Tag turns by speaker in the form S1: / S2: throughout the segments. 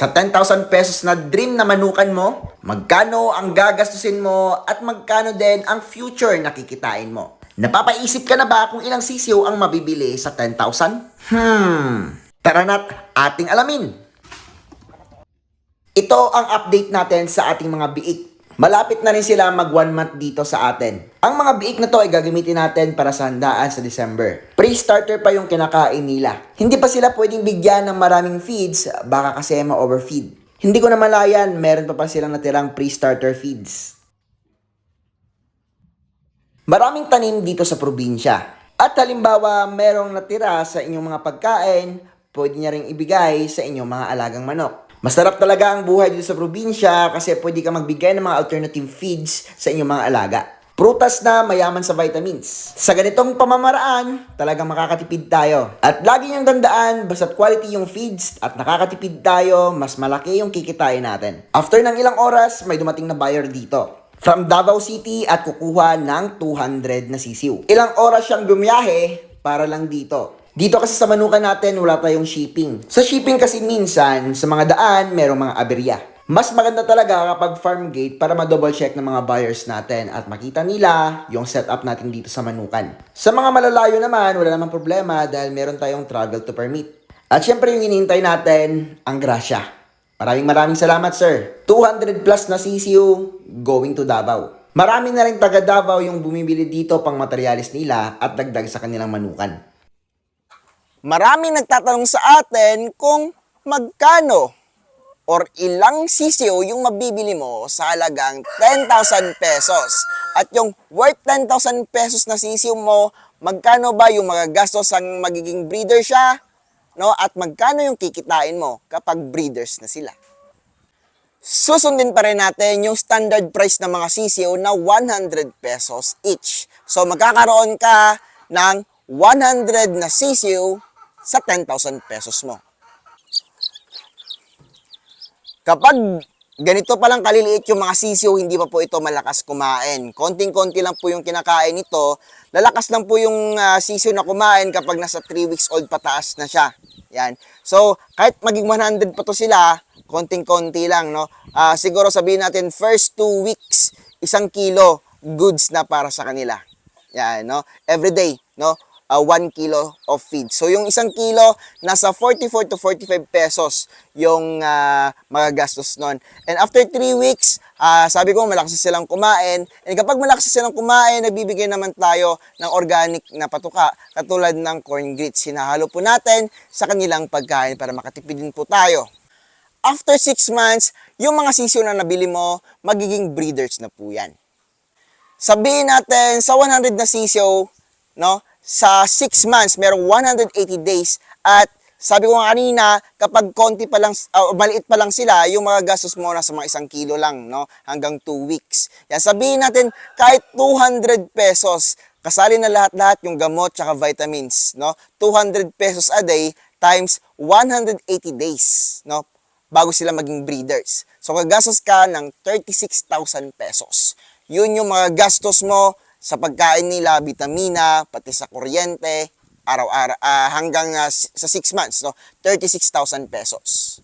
S1: Sa 10,000 pesos na dream na manukan mo, magkano ang gagastusin mo at magkano din ang future na kikitain mo? Napapaisip ka na ba kung ilang sisiw ang mabibili sa 10,000? Tara na't ating alamin. Ito ang update natin sa ating mga biik. Malapit na rin sila mag 1 month dito sa atin. Ang mga biik na to ay gagamitin natin para sa handaan sa December. Pre-starter pa yung kinakain nila. Hindi pa sila pwedeng bigyan ng maraming feeds, baka kasi ma-overfeed. Hindi ko na malayan, meron pa silang natirang pre-starter feeds. Maraming tanim dito sa probinsya. At halimbawa, merong natira sa inyong mga pagkain, pwede niya ring ibigay sa inyong mga alagang manok. Masarap talaga ang buhay dito sa probinsya kasi pwede ka magbigay ng mga alternative feeds sa inyong mga alaga. Prutas na mayaman sa vitamins. Sa ganitong pamamaraan, talagang makakatipid tayo. At lagi niyong tandaan, basta't quality yung feeds at nakakatipid tayo, mas malaki yung kikitain natin. After ng ilang oras, may dumating na buyer dito. From Davao City at kukuha ng 200 na sisiw. Ilang oras siyang bumiyahe para lang dito. Dito kasi sa manukan natin, wala tayong shipping. Sa shipping kasi minsan, sa mga daan, merong mga aberya. Mas maganda talaga kapag farm gate para ma-double check ng mga buyers natin at makita nila yung setup natin dito sa manukan. Sa mga malalayo naman, wala namang problema dahil meron tayong travel to permit. At syempre yung inintay natin, ang grasya. Maraming salamat sir. 200 plus na sisiw going to Davao. Marami na rin taga Davao yung bumibili dito pang materialis nila at dagdag sa kanilang manukan.
S2: Maraming nagtatanong sa atin kung magkano or ilang sisiw yung mabibili mo sa halagang 10,000 pesos. At yung worth 10,000 pesos na sisiw mo, magkano ba yung magagastos ang magiging breeder siya? No? At magkano yung kikitain mo kapag breeders na sila? Susundin pa rin natin yung standard price ng mga sisiw na 100 pesos each. So magkakaroon ka ng 100 na sisiw sa 10,000 pesos mo. Kapag ganito palang kaliliit yung mga sisiw, hindi pa po ito malakas kumain. Konting-konti lang po yung kinakain nito. Lalakas lang po yung sisiw na kumain kapag nasa 3 weeks old pataas na siya. Yan. So, kahit maging 100 pa to sila, konting-konti lang, no? Siguro sabihin natin, first 2 weeks, 1 kilo goods na para sa kanila. Yan, no? Every day, no? 1 kilo of feed. So, yung 1 kilo, nasa 44 to 45 pesos yung magagastos nun. And after 3 weeks, sabi ko, malakas silang kumain. And kapag malakas silang kumain, nagbibigay naman tayo ng organic na patuka, katulad ng corn grits. Sinahalo po natin sa kanilang pagkain para makatipid din po tayo. After 6 months, yung mga sisiw na nabili mo, magiging breeders na po yan. Sabihin natin, sa 100 na sisiw, no? Sa 6 months, merong 180 days at sabi ko nga kanina, kapag konti pa lang, maliit pa lang sila, yung mga gastos mo na sa mga 1 kilo lang, no? Hanggang 2 weeks. Yan, sabihin natin, kahit 200 pesos, kasali na lahat-lahat yung gamot tsaka vitamins, no? 200 pesos a day times 180 days, no? Bago sila maging breeders. So, gagastos ka ng 36,000 pesos. Yun yung mga gastos mo sa pagkain nila, vitamina, pati sa kuryente, araw-araw, hanggang sa 6 months, no? 36,000 pesos.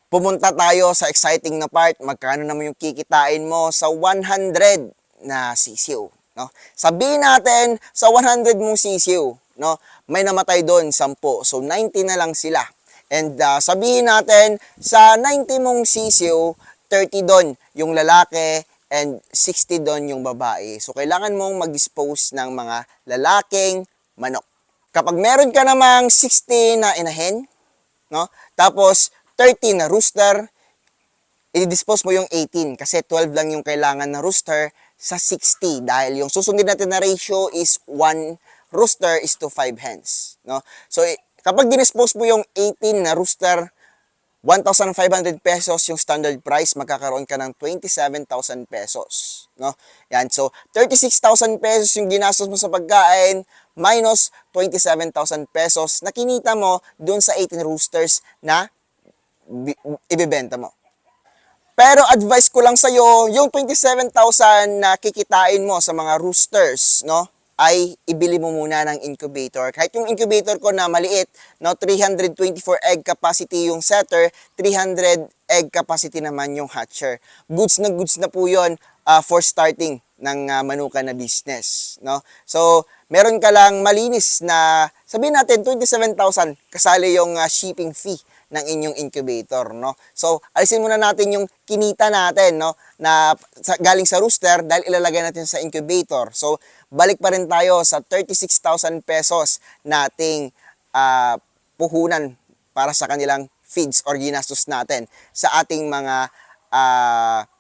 S2: Pumunta tayo sa exciting na part, magkano naman yung kikitain mo sa 100 na sisiw, no? Sabihin natin, sa 100 mong sisiw, no? May namatay doon, 10. So, 90 na lang sila. And sabihin natin, sa 90 mong sisiw, 30 doon yung lalaki, and 60 doon yung babae. So, kailangan mong mag-dispose ng mga lalaking manok. Kapag meron ka namang 60 na inahen, no? Tapos 30 na rooster, i-dispose mo yung 18 kasi 12 lang yung kailangan na rooster sa 60 dahil yung susundin natin na ratio is 1 rooster is to 5 hens, no? So, kapag dinispose mo yung 18 na rooster, 1,500 pesos yung standard price, magkakaroon ka ng 27,000 pesos, no? Yan, so 36,000 pesos yung ginastos mo sa pagkain minus 27,000 pesos na kinita mo dun sa 18 roosters na ibebenta mo. Pero advice ko lang sa'yo, yung 27,000 na kikitain mo sa mga roosters, no? ay ibili mo muna ng incubator. Kahit yung incubator ko na maliit, no, 324 egg capacity yung setter, 300 egg capacity naman yung hatcher. Goods na po yun for starting ng manukan na business. No? So, meron ka lang malinis na, sabihin natin, 27,000 kasali yung shipping fee ng inyong incubator, no? So, alisin muna natin yung kinita natin, no, na galing sa rooster dahil ilalagay natin sa incubator. So, balik pa rin tayo sa 36,000 pesos nating puhunan para sa kanilang feeds or ginastos natin sa ating mga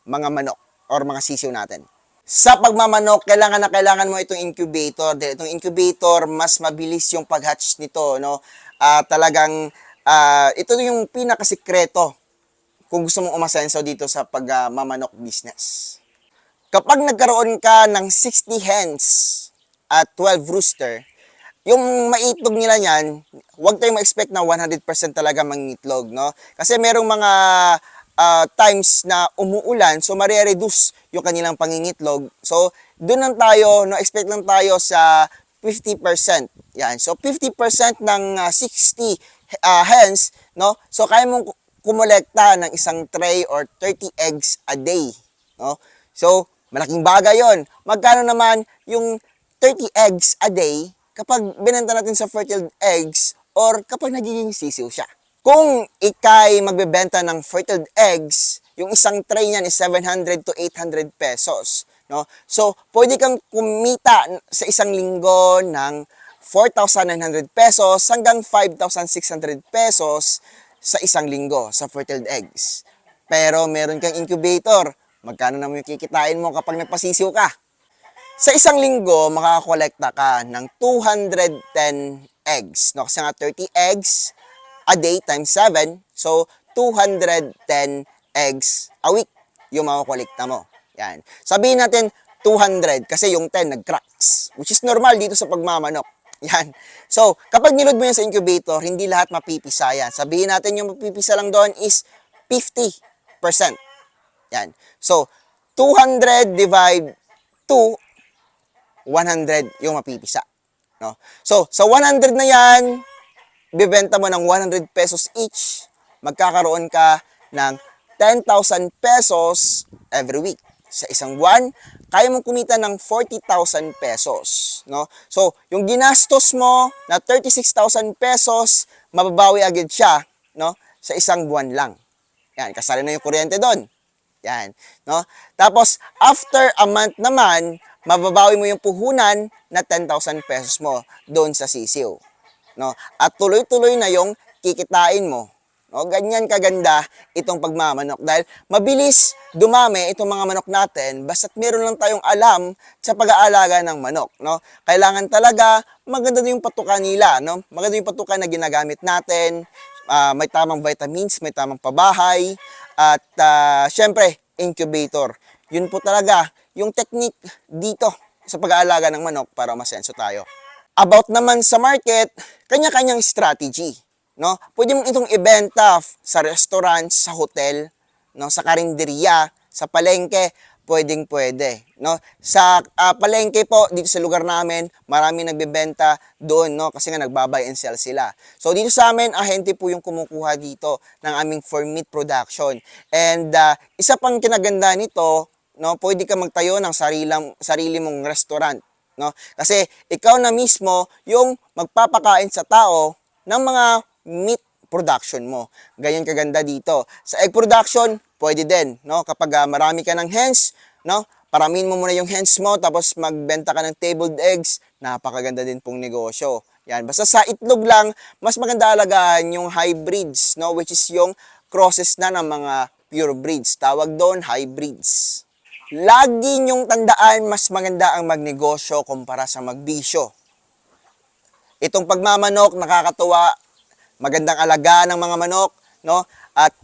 S2: manok or mga sisiw natin. Sa pagmamanok, kailangan mo itong incubator. Dahil itong incubator, mas mabilis yung pag-hatch nito, no? Talagang ito yung pinakasikreto kung gusto mong umasenso dito sa pagmamanok business. Kapag nagkaroon ka ng 60 hens at 12 rooster, yung maitlog nila niyan, huwag tayong ma-expect na 100% talaga mangitlog, no? Kasi merong mga times na umuulan, so mare-reduce yung kanilang pangingitlog. So, doon lang tayo, no, expect lang tayo sa 50%. Yan. So, 50% ng 60 hens, no? So, kaya mong kumolekta ng isang tray or 30 eggs a day, no? So, malaking bagay yon. Magkano naman yung 30 eggs a day kapag binenta natin sa fertile eggs or kapag nagiging sisiw siya? Kung ikay magbebenta ng fertile eggs, yung isang tray niyan is 700 to 800 pesos, no? So, pwede kang kumita sa isang linggo ng 4,900 pesos hanggang 5,600 pesos sa isang linggo sa fertile eggs. Pero meron kang incubator, magkano naman yung kikitain mo kapag nagpasisiw ka? Sa isang linggo, makakolekta ka ng 210 eggs. No? Kasi nga 30 eggs a day times 7, so 210 eggs a week yung makakolekta mo. Yan. Sabihin natin 200 kasi yung 10 nag-cracks, which is normal dito sa pagmamanok. Yan. So, kapag niload mo yan sa incubator, hindi lahat mapipisa yan. Sabihin natin yung mapipisa lang doon is 50%. Yan. So, 200 divide to 100 yung mapipisa. No? So, sa 100 na yan, bibenta mo ng 100 pesos each, magkakaroon ka ng 10,000 pesos every week. Sa isang buwan, kaya mong kumita ng 40,000 pesos. No? So, yung ginastos mo na 36,000 pesos, mababawi agad siya, no? Sa isang buwan lang. Yan, kasali na yung kuryente doon. Yan, no? Tapos, after a month naman, mababawi mo yung puhunan na 10,000 pesos mo doon sa sisiw. No? At tuloy-tuloy na yung kikitain mo. No? Ganyan kaganda itong pagmamanok dahil mabilis dumami itong mga manok natin basta't meron lang tayong alam sa pag-aalaga ng manok. No? Kailangan talaga maganda yung patukan nila. No? Maganda yung patukan na ginagamit natin. May tamang vitamins, may tamang pabahay, at syempre, incubator. Yun po talaga yung technique dito sa pag-aalaga ng manok para masenso tayo. About naman sa market, kanya-kanyang strategy, no? Pwede mong itong ibenta sa restaurant, sa hotel, no, sa karinderya, sa palengke, pwedeng-pwede, no? Sa palengke po dito sa lugar namin, marami nagbebenta doon, no, kasi nga nagbabay and sell sila. So dito sa amin, ahente po yung kumukuha dito ng aming for meat production. And isa pang kinaganda nito, no, pwede ka magtayo ng sarili mong restaurant. No? Kasi ikaw na mismo yung magpapakain sa tao ng mga meat production mo. Ganyan kaganda dito. Sa egg production, pwede din, no? Kapag marami ka ng hens, no? Paramin mo muna yung hens mo tapos magbenta ka ng tabled eggs, napakaganda din pong negosyo. Yan, basta sa itlog lang, mas maganda alagaan yung hybrids, no? Which is yung crosses na ng mga pure breeds. Tawag doon hybrids. Lagi niyong tandaan, mas maganda ang magnegosyo kumpara sa magbisyo. Itong pagmamanok, nakakatuwa, magandang alagaan ng mga manok, no? At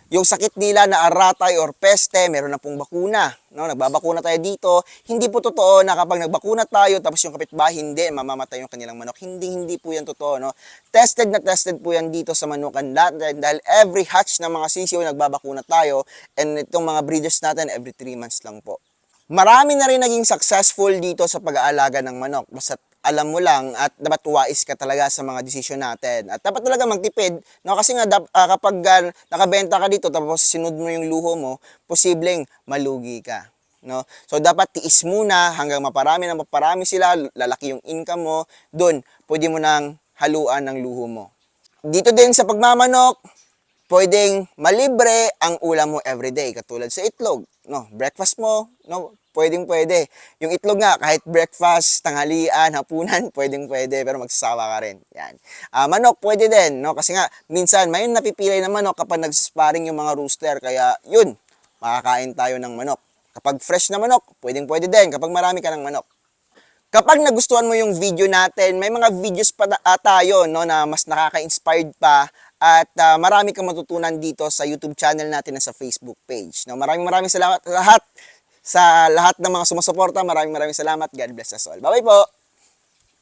S2: yung sakit nila na aratay or peste, meron na pong bakuna, no? Nagbabakuna tayo dito. Hindi po totoo na kapag nagbakuna tayo, tapos yung kapitbahay hindi, mamamatay yung kanilang manok. Hindi po yan totoo, no? Tested na tested po yan dito sa manukan natin dahil every hatch ng mga sisiyo nagbabakuna tayo and itong mga breeders natin every 3 months lang po. Marami na rin naging successful dito sa pag-aalaga ng manok. Basta alam mo lang at dapat wais ka talaga sa mga desisyon natin. At dapat talaga magtipid, no? Kasi nga kapag nakabenta ka dito tapos sinunod mo yung luho mo, posibleng malugi ka. No? So dapat tiis muna hanggang maparami sila, lalaki yung income mo, doon pwede mo nang haluan ng luho mo. Dito din sa pagmamanok, pwedeng malibre ang ulam mo everyday, katulad sa itlog. No, breakfast mo, no, pwede. Yung itlog nga, kahit breakfast, tanghalian, hapunan, pwede, pero magsasawa ka rin. Yan. Manok, pwede din, no, kasi nga, minsan, may napipilay na manok kapag nagsisparing yung mga rooster, kaya yun, makakain tayo ng manok. Kapag fresh na manok, pwede din, kapag marami ka ng manok. Kapag nagustuhan mo yung video natin, may mga videos pa tayo, no, na mas nakaka-inspired pa at marami kang matutunan dito sa YouTube channel natin at sa Facebook page. No, maraming salamat sa lahat ng mga sumusuporta. Maraming salamat. God bless us all. Bye-bye po.